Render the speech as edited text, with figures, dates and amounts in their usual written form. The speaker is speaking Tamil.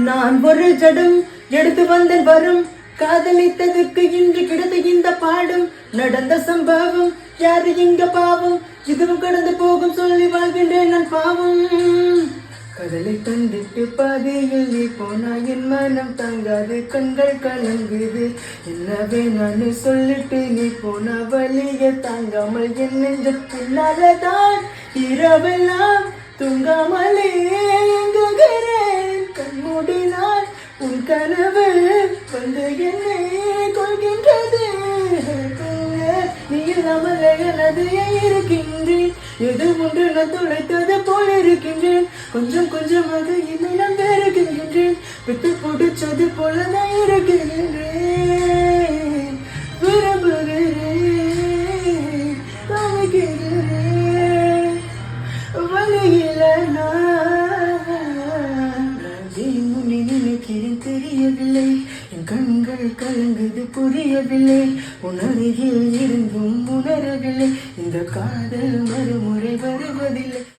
நான் ஒரு ஜடம் எடுத்து வந்தேன் வரும் காதலித்ததுக்கு இன்று கிடைத்த இந்த பாடும் நடந்த சம்பவம் யாரு இங்க பாவம் இதுவும் கடந்து போகும் சொல்லி வாழ்கின்றேன் நான் பாவம் கடலை தந்திட்டு பாதையில் நீ போனா என் மனம் தாங்காது கண்கள் கலங்குது என்னவே நான் சொல்லிட்டு நீ போனா வலிய தாங்காமல் என் நெஞ்ச பின்னால்தான் இரவெல்லாம் தூங்காமலே எங்குகிறேன் கண்மூடினால் உன் கனவு வந்து என்னை கொள்கின்றது நீ இல்லாமல் எனது இருக்கின்றேன் எது ஒன்று நான் துளைத்தது போல் இருக்கின்றேன் கொஞ்சம் கொஞ்சமாக என்னை நான் வெறுக்கின்றேன் விட்டு பிடிச்சது போல நான் இருக்கின்றேன் விரும்புகிறேன் தவிக்கிறேன் வழியில நான் நினைக்கிறேன் தெரியவில்லை என் கண்கள் கலங்குது புரியவில்லை உணர்வில் இருந்தும் உணரவில்லை இந்த காதல் மறுமுறை வருவதில்லை.